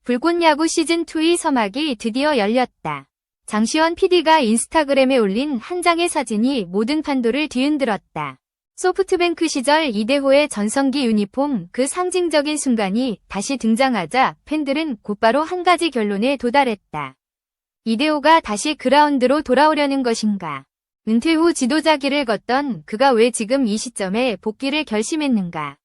불꽃야구 시즌2의 서막이 드디어 열렸다. 장시원 PD가 인스타그램에 올린 한 장의 사진이 모든 판도를 뒤흔들었다. 소프트뱅크 시절 이대호의 전성기 유니폼, 그 상징적인 순간이 다시 등장하자 팬들은 곧바로 한 가지 결론에 도달했다. 이대호가 다시 그라운드로 돌아오려는 것인가? 은퇴 후 지도자 길을 걷던 그가 왜 지금 이 시점에 복귀를 결심했는가?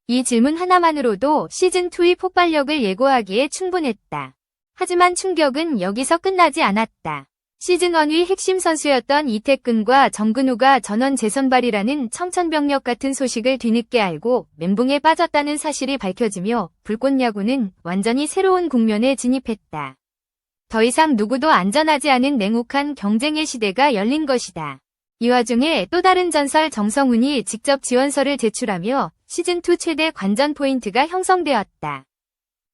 이 질문 하나만으로도 시즌2의 폭발력을 예고하기에 충분했다. 하지만 충격은 여기서 끝나지 않았다. 시즌1의 핵심 선수였던 이태근과 정근우가 전원 재선발이라는 청천벽력 같은 소식을 뒤늦게 알고 멘붕에 빠졌다는 사실이 밝혀지며 불꽃야구는 완전히 새로운 국면에 진입했다. 더 이상 누구도 안전하지 않은 냉혹한 경쟁의 시대가 열린 것이다. 이 와중에 또 다른 전설 정성훈이 직접 지원서를 제출하며 시즌2 최대 관전 포인트가 형성되었다.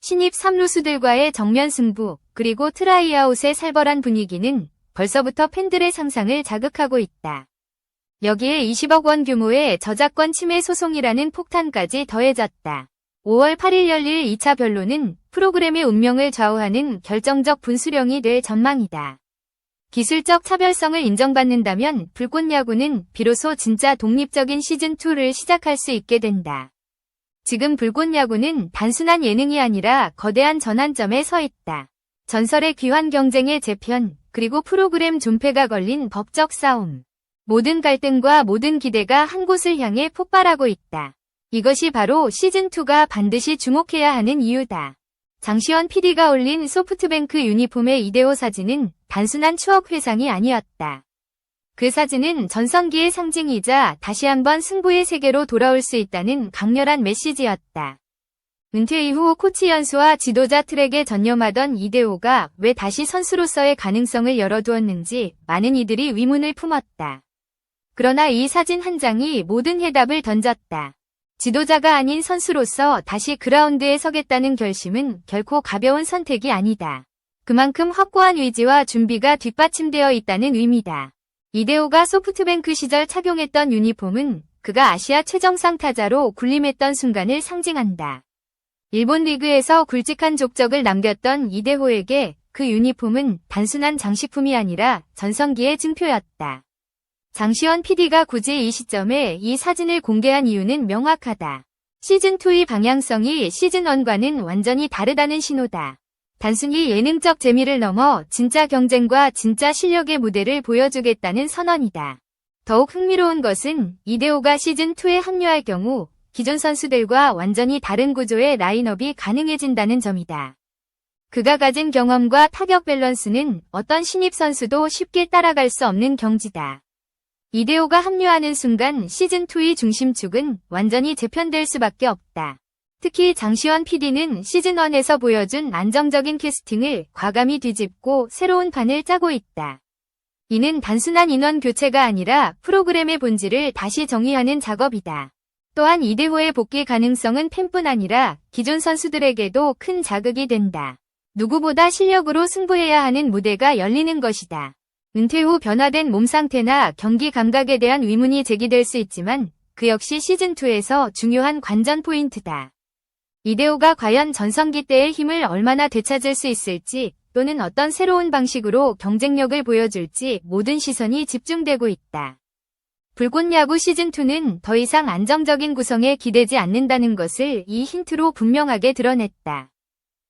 신입 3루수들과의 정면 승부, 그리고 트라이아웃의 살벌한 분위기는 벌써부터 팬들의 상상을 자극하고 있다. 여기에 20억 원 규모의 저작권 침해 소송이라는 폭탄까지 더해졌다. 5월 8일 열릴 2차 변론은 프로그램의 운명을 좌우하는 결정적 분수령이 될 전망이다. 기술적 차별성을 인정받는다면 불꽃야구는 비로소 진짜 독립적인 시즌2를 시작할 수 있게 된다. 지금 불꽃야구는 단순한 예능이 아니라 거대한 전환점에 서 있다. 전설의 귀환 경쟁의 재편, 그리고 프로그램 존폐가 걸린 법적 싸움. 모든 갈등과 모든 기대가 한 곳을 향해 폭발하고 있다. 이것이 바로 시즌2가 반드시 주목해야 하는 이유다. 장시원 PD가 올린 소프트뱅크 유니폼의 이대호 사진은 단순한 추억 회상이 아니었다. 그 사진은 전성기의 상징이자 다시 한번 승부의 세계로 돌아올 수 있다는 강렬한 메시지였다. 은퇴 이후 코치 연수와 지도자 트랙에 전념하던 이대호가 왜 다시 선수로서의 가능성을 열어두었는지 많은 이들이 의문을 품었다. 그러나 이 사진 한 장이 모든 해답을 던졌다. 지도자가 아닌 선수로서 다시 그라운드에 서겠다는 결심은 결코 가벼운 선택이 아니다. 그만큼 확고한 의지와 준비가 뒷받침되어 있다는 의미다. 이대호가 소프트뱅크 시절 착용했던 유니폼은 그가 아시아 최정상 타자로 군림했던 순간을 상징한다. 일본 리그에서 굵직한 족적을 남겼던 이대호에게 그 유니폼은 단순한 장식품이 아니라 전성기의 증표였다. 장시원 PD가 굳이 이 시점에 이 사진을 공개한 이유는 명확하다. 시즌2의 방향성이 시즌1과는 완전히 다르다는 신호다. 단순히 예능적 재미를 넘어 진짜 경쟁과 진짜 실력의 무대를 보여주겠다는 선언이다. 더욱 흥미로운 것은 이대호가 시즌2에 합류할 경우 기존 선수들과 완전히 다른 구조의 라인업이 가능해진다는 점이다. 그가 가진 경험과 타격 밸런스는 어떤 신입 선수도 쉽게 따라갈 수 없는 경지다. 이대호가 합류하는 순간 시즌2의 중심축은 완전히 재편될 수밖에 없다. 특히 장시원 PD는 시즌1에서 보여준 안정적인 캐스팅을 과감히 뒤집고 새로운 판을 짜고 있다. 이는 단순한 인원 교체가 아니라 프로그램의 본질을 다시 정의하는 작업이다. 또한 이대호의 복귀 가능성은 팬뿐 아니라 기존 선수들에게도 큰 자극이 된다. 누구보다 실력으로 승부해야 하는 무대가 열리는 것이다. 은퇴 후 변화된 몸 상태나 경기 감각에 대한 의문이 제기될 수 있지만 그 역시 시즌2에서 중요한 관전 포인트다. 이대호가 과연 전성기 때의 힘을 얼마나 되찾을 수 있을지 또는 어떤 새로운 방식으로 경쟁력을 보여줄지 모든 시선이 집중되고 있다. 불꽃야구 시즌2는 더 이상 안정적인 구성에 기대지 않는다는 것을 이 힌트로 분명하게 드러냈다.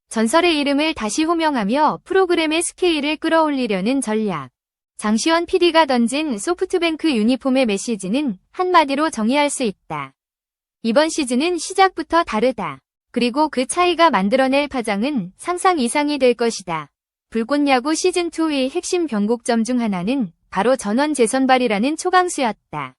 전설의 이름을 다시 호명하며 프로그램의 스케일을 끌어올리려는 전략. 장시원 PD가 던진 소프트뱅크 유니폼의 메시지는 한마디로 정의할 수 있다. 이번 시즌은 시작부터 다르다. 그리고 그 차이가 만들어낼 파장은 상상 이상이 될 것이다. 불꽃야구 시즌2의 핵심 변곡점 중 하나는 바로 전원 재선발이라는 초강수였다.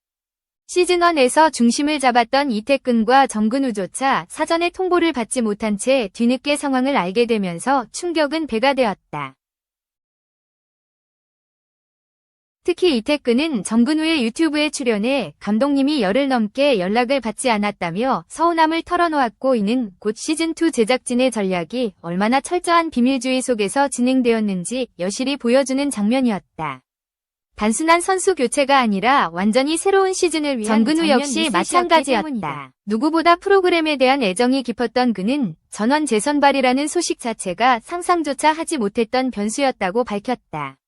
시즌1에서 중심을 잡았던 이태근과 정근우조차 사전에 통보를 받지 못한 채 뒤늦게 상황을 알게 되면서 충격은 배가 되었다. 특히 이태근은 정근우의 유튜브에 출연해 감독님이 열흘 넘게 연락을 받지 않았다며 서운함을 털어놓았고, 이는 곧 시즌2 제작진의 전략이 얼마나 철저한 비밀주의 속에서 진행되었는지 여실히 보여주는 장면이었다. 단순한 선수 교체가 아니라 완전히 새로운 시즌을 위한 정근우 역시 마찬가지였다. 누구보다 프로그램에 대한 애정이 깊었던 그는 전원 재선발이라는 소식 자체가 상상조차 하지 못했던 변수였다고 밝혔다.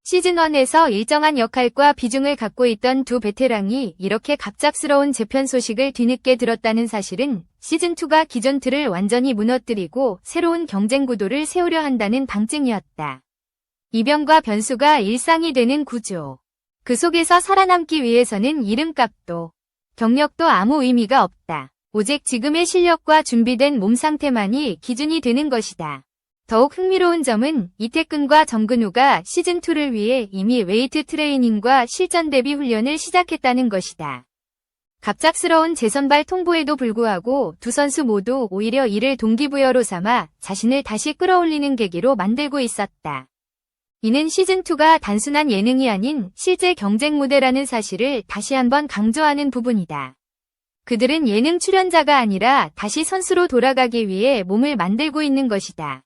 시즌1에서 일정한 역할과 비중을 갖고 있던 두 베테랑이 이렇게 갑작스러운 재편 소식을 뒤늦게 들었다는 사실은 시즌2가 기존 틀을 완전히 무너뜨리고 새로운 경쟁 구도를 세우려 한다는 방증이었다. 이변과 변수가 일상이 되는 구조. 그 속에서 살아남기 위해서는 이름값도 경력도 아무 의미가 없다. 오직 지금의 실력과 준비된 몸 상태만이 기준이 되는 것이다. 더욱 흥미로운 점은 이태근과 정근우가 시즌2를 위해 이미 웨이트 트레이닝과 실전 대비 훈련을 시작했다는 것이다. 갑작스러운 재선발 통보에도 불구하고 두 선수 모두 오히려 이를 동기부여로 삼아 자신을 다시 끌어올리는 계기로 만들고 있었다. 이는 시즌2가 단순한 예능이 아닌 실제 경쟁 무대라는 사실을 다시 한번 강조하는 부분이다. 그들은 예능 출연자가 아니라 다시 선수로 돌아가기 위해 몸을 만들고 있는 것이다.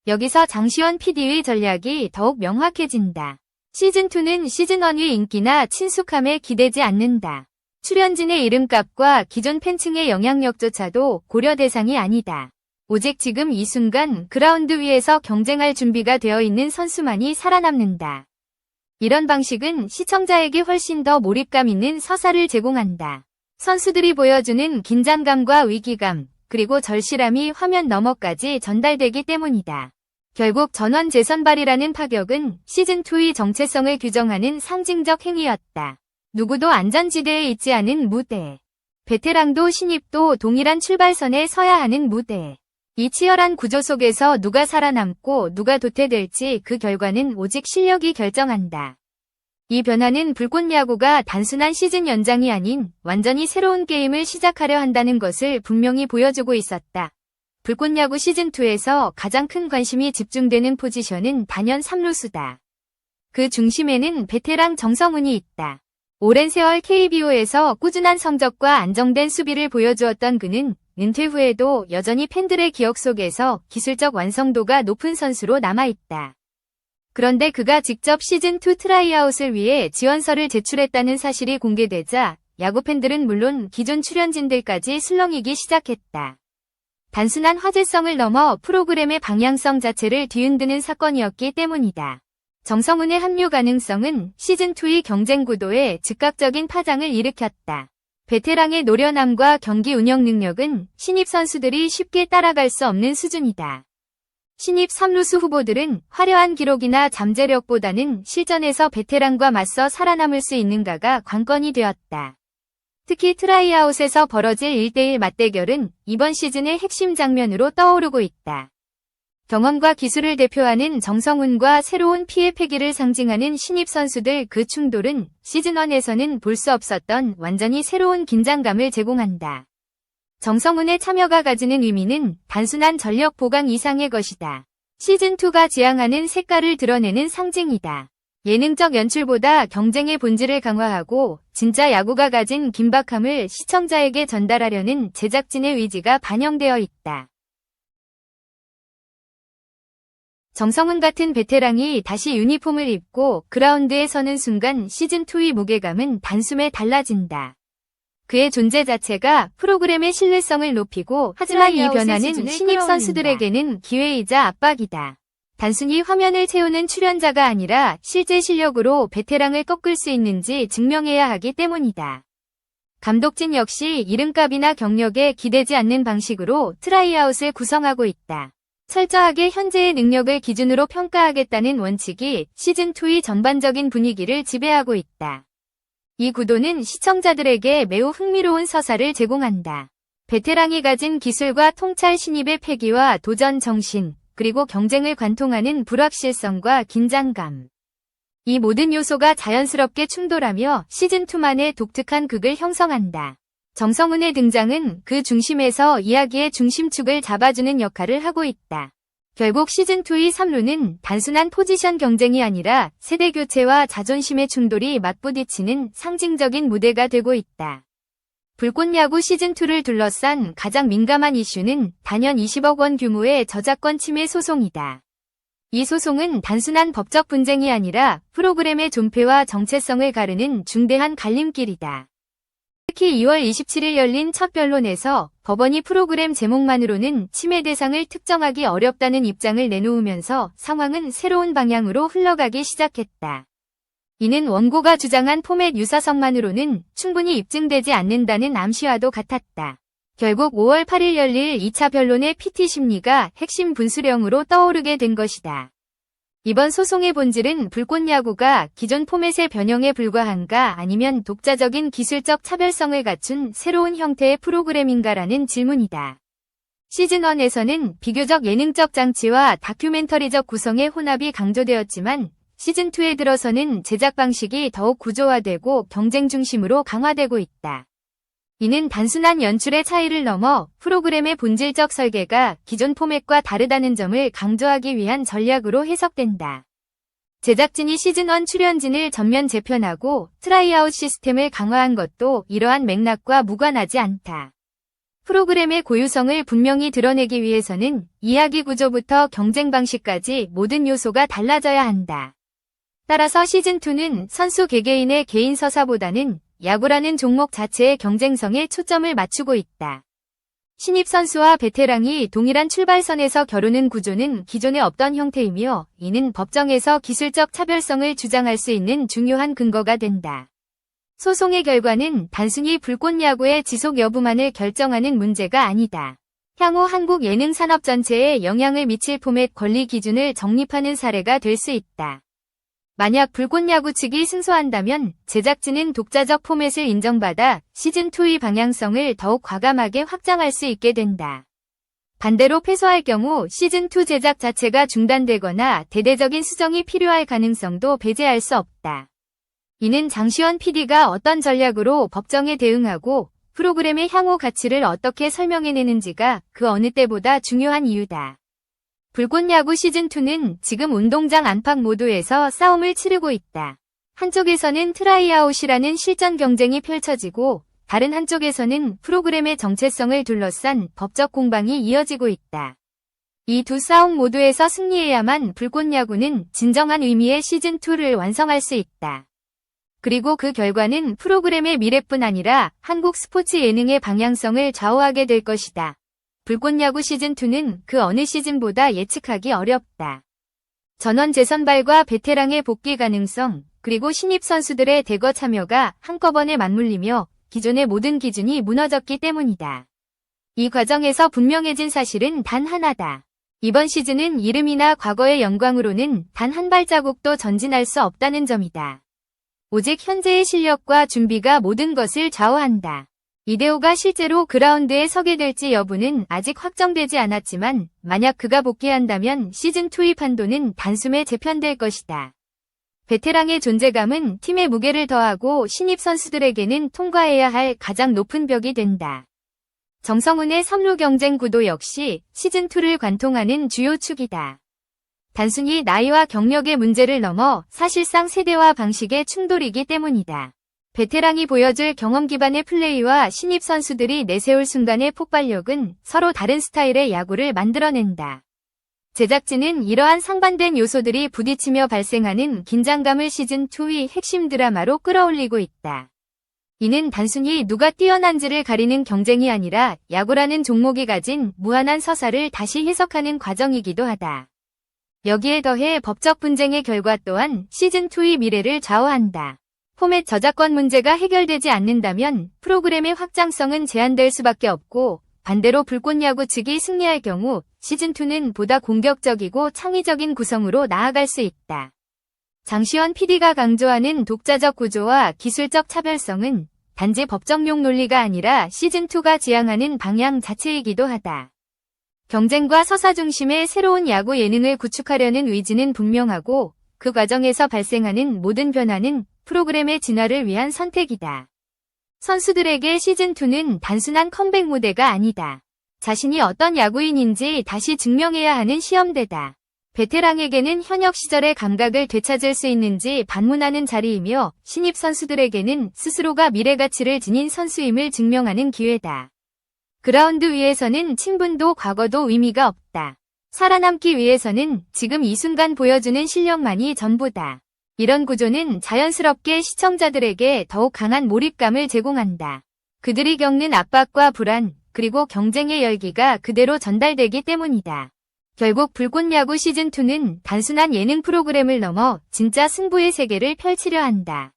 여기서 장시원 PD의 전략이 더욱 명확해진다. 시즌2는 시즌1의 인기나 친숙함에 기대지 않는다. 출연진의 이름값과 기존 팬층의 영향력조차도 고려 대상이 아니다. 오직 지금 이 순간 그라운드 위에서 경쟁할 준비가 되어 있는 선수만이 살아남는다. 이런 방식은 시청자에게 훨씬 더 몰입감 있는 서사를 제공한다. 선수들이 보여주는 긴장감과 위기감, 그리고 절실함이 화면 너머까지 전달되기 때문이다. 결국 전원 재선발이라는 파격은 시즌2의 정체성을 규정하는 상징적 행위였다. 누구도 안전지대에 있지 않은 무대. 베테랑도 신입도 동일한 출발선에 서야 하는 무대. 이 치열한 구조 속에서 누가 살아남고 누가 도태될지 그 결과는 오직 실력이 결정한다. 이 변화는 불꽃야구가 단순한 시즌 연장이 아닌 완전히 새로운 게임을 시작하려 한다는 것을 분명히 보여주고 있었다. 불꽃야구 시즌2에서 가장 큰 관심이 집중되는 포지션은 단연 3루수다. 그 중심에는 베테랑 정성훈이 있다. 오랜 세월 KBO에서 꾸준한 성적과 안정된 수비를 보여주었던 그는 은퇴 후에도 여전히 팬들의 기억 속에서 기술적 완성도가 높은 선수로 남아있다. 그런데 그가 직접 시즌2 트라이아웃을 위해 지원서를 제출했다는 사실이 공개되자 야구 팬들은 물론 기존 출연진들까지 술렁이기 시작했다. 단순한 화제성을 넘어 프로그램의 방향성 자체를 뒤흔드는 사건이었기 때문이다. 정성훈의 합류 가능성은 시즌2의 경쟁 구도에 즉각적인 파장을 일으켰다. 베테랑의 노련함과 경기 운영 능력은 신입 선수들이 쉽게 따라갈 수 없는 수준이다. 신입 3루수 후보들은 화려한 기록이나 잠재력보다는 실전에서 베테랑과 맞서 살아남을 수 있는가가 관건이 되었다. 특히 트라이아웃에서 벌어질 1대1 맞대결은 이번 시즌의 핵심 장면으로 떠오르고 있다. 경험과 기술을 대표하는 정성훈과 새로운 피해 패기를 상징하는 신입 선수들 그 충돌은 시즌1에서는 볼 수 없었던 완전히 새로운 긴장감을 제공한다. 정성훈의 참여가 가지는 의미는 단순한 전력 보강 이상의 것이다. 시즌2가 지향하는 색깔을 드러내는 상징이다. 예능적 연출보다 경쟁의 본질을 강화하고 진짜 야구가 가진 긴박함을 시청자에게 전달하려는 제작진의 의지가 반영되어 있다. 정성훈 같은 베테랑이 다시 유니폼을 입고 그라운드에 서는 순간 시즌2의 무게감은 단숨에 달라진다. 그의 존재 자체가 프로그램의 신뢰성을 높이고 하지만 이 변화는 신입 선수들에게는 기회이자 압박이다. 단순히 화면을 채우는 출연자가 아니라 실제 실력으로 베테랑을 꺾을 수 있는지 증명해야 하기 때문이다. 감독진 역시 이름값이나 경력에 기대지 않는 방식으로 트라이아웃을 구성하고 있다. 철저하게 현재의 능력을 기준으로 평가하겠다는 원칙이 시즌2의 전반적인 분위기를 지배하고 있다. 이 구도는 시청자들에게 매우 흥미로운 서사를 제공한다. 베테랑이 가진 기술과 통찰 신입의 패기와 도전 정신, 그리고 경쟁을 관통하는 불확실성과 긴장감. 이 모든 요소가 자연스럽게 충돌하며 시즌2만의 독특한 극을 형성한다. 정성훈의 등장은 그 중심에서 이야기의 중심축을 잡아주는 역할을 하고 있다. 결국 시즌2의 3루는 단순한 포지션 경쟁이 아니라 세대교체와 자존심의 충돌이 맞부딪히는 상징적인 무대가 되고 있다. 불꽃야구 시즌2를 둘러싼 가장 민감한 이슈는 단연 20억 원 규모의 저작권 침해 소송이다. 이 소송은 단순한 법적 분쟁이 아니라 프로그램의 존폐와 정체성을 가르는 중대한 갈림길이다. 특히 2월 27일 열린 첫 변론에서 법원이 프로그램 제목만으로는 침해 대상을 특정하기 어렵다는 입장을 내놓으면서 상황은 새로운 방향으로 흘러가기 시작했다. 이는 원고가 주장한 포맷 유사성만으로는 충분히 입증되지 않는다는 암시와도 같았다. 결국 5월 8일 열릴 2차 변론의 PT 심리가 핵심 분수령으로 떠오르게 된 것이다. 이번 소송의 본질은 불꽃 야구가 기존 포맷의 변형에 불과한가 아니면 독자적인 기술적 차별성을 갖춘 새로운 형태의 프로그램인가라는 질문이다. 시즌1에서는 비교적 예능적 장치와 다큐멘터리적 구성의 혼합이 강조되었지만 시즌2에 들어서는 제작 방식이 더욱 구조화되고 경쟁 중심으로 강화되고 있다. 이는 단순한 연출의 차이를 넘어 프로그램의 본질적 설계가 기존 포맷과 다르다는 점을 강조하기 위한 전략으로 해석된다. 제작진이 시즌1 출연진을 전면 재편하고 트라이아웃 시스템을 강화한 것도 이러한 맥락과 무관하지 않다. 프로그램의 고유성을 분명히 드러내기 위해서는 이야기 구조부터 경쟁 방식까지 모든 요소가 달라져야 한다. 따라서 시즌2는 선수 개개인의 개인 서사보다는 야구라는 종목 자체의 경쟁성에 초점을 맞추고 있다. 신입 선수와 베테랑이 동일한 출발선에서 겨루는 구조는 기존에 없던 형태이며 이는 법정에서 기술적 차별성을 주장할 수 있는 중요한 근거가 된다. 소송의 결과는 단순히 불꽃 야구의 지속 여부만을 결정하는 문제가 아니다. 향후 한국 예능 산업 전체에 영향을 미칠 포맷 권리 기준을 정립하는 사례가 될 수 있다. 만약 불꽃 야구 측이 승소한다면 제작진은 독자적 포맷을 인정받아 시즌2의 방향성을 더욱 과감하게 확장할 수 있게 된다. 반대로 패소할 경우 시즌2 제작 자체가 중단되거나 대대적인 수정이 필요할 가능성도 배제할 수 없다. 이는 장시원 PD가 어떤 전략으로 법정에 대응하고 프로그램의 향후 가치를 어떻게 설명해내는지가 그 어느 때보다 중요한 이유다. 불꽃 야구 시즌2는 지금 운동장 안팎 모두에서 싸움을 치르고 있다. 한쪽에서는 트라이아웃이라는 실전 경쟁이 펼쳐지고 다른 한쪽에서는 프로그램의 정체성을 둘러싼 법적 공방이 이어지고 있다. 이 두 싸움 모두에서 승리해야만 불꽃 야구는 진정한 의미의 시즌2를 완성할 수 있다. 그리고 그 결과는 프로그램의 미래뿐 아니라 한국 스포츠 예능의 방향성을 좌우하게 될 것이다. 불꽃 야구 시즌2는 그 어느 시즌보다 예측하기 어렵다. 전원 재선발과 베테랑의 복귀 가능성, 그리고 신입 선수들의 대거 참여가 한꺼번에 맞물리며 기존의 모든 기준이 무너졌기 때문이다. 이 과정에서 분명해진 사실은 단 하나다. 이번 시즌은 이름이나 과거의 영광으로는 단 한 발자국도 전진할 수 없다는 점이다. 오직 현재의 실력과 준비가 모든 것을 좌우한다. 이대호가 실제로 그라운드에 서게 될지 여부는 아직 확정되지 않았지만 만약 그가 복귀한다면 시즌2의 판도는 단숨에 재편될 것이다. 베테랑의 존재감은 팀의 무게를 더하고 신입 선수들에게는 통과해야 할 가장 높은 벽이 된다. 정성훈의 삼루 경쟁 구도 역시 시즌2를 관통하는 주요 축이다. 단순히 나이와 경력의 문제를 넘어 사실상 세대와 방식의 충돌이기 때문이다. 베테랑이 보여줄 경험 기반의 플레이와 신입 선수들이 내세울 순간의 폭발력은 서로 다른 스타일의 야구를 만들어낸다. 제작진은 이러한 상반된 요소들이 부딪히며 발생하는 긴장감을 시즌2의 핵심 드라마로 끌어올리고 있다. 이는 단순히 누가 뛰어난지를 가리는 경쟁이 아니라 야구라는 종목이 가진 무한한 서사를 다시 해석하는 과정이기도 하다. 여기에 더해 법적 분쟁의 결과 또한 시즌2의 미래를 좌우한다. 포맷 저작권 문제가 해결되지 않는다면 프로그램의 확장성은 제한될 수밖에 없고 반대로 불꽃 야구 측이 승리할 경우 시즌2는 보다 공격적이고 창의적인 구성으로 나아갈 수 있다. 장시원 PD가 강조하는 독자적 구조와 기술적 차별성은 단지 법정용 논리가 아니라 시즌2가 지향하는 방향 자체이기도 하다. 경쟁과 서사 중심의 새로운 야구 예능을 구축하려는 의지는 분명하고 그 과정에서 발생하는 모든 변화는 프로그램의 진화를 위한 선택이다. 선수들에게 시즌2는 단순한 컴백 무대가 아니다. 자신이 어떤 야구인인지 다시 증명해야 하는 시험대다. 베테랑에게는 현역 시절의 감각을 되찾을 수 있는지 반문하는 자리이며 신입 선수들에게는 스스로가 미래 가치를 지닌 선수임을 증명하는 기회다. 그라운드 위에서는 친분도 과거도 의미가 없다. 살아남기 위해서는 지금 이 순간 보여주는 실력만이 전부다. 이런 구조는 자연스럽게 시청자들에게 더욱 강한 몰입감을 제공한다. 그들이 겪는 압박과 불안, 그리고 경쟁의 열기가 그대로 전달되기 때문이다. 결국 불꽃야구 시즌2는 단순한 예능 프로그램을 넘어 진짜 승부의 세계를 펼치려 한다.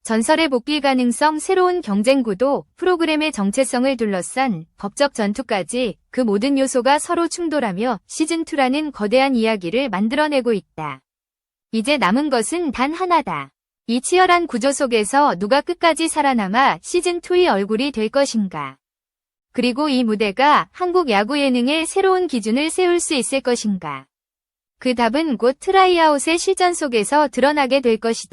전설의 복귀 가능성, 새로운 경쟁 구도, 프로그램의 정체성을 둘러싼 법적 전투까지 그 모든 요소가 서로 충돌하며 시즌2라는 거대한 이야기를 만들어내고 있다. 이제 남은 것은 단 하나다. 이 치열한 구조 속에서 누가 끝까지 살아남아 시즌2의 얼굴이 될 것인가. 그리고 이 무대가 한국 야구 예능의 새로운 기준을 세울 수 있을 것인가. 그 답은 곧 트라이아웃의 실전 속에서 드러나게 될 것이다.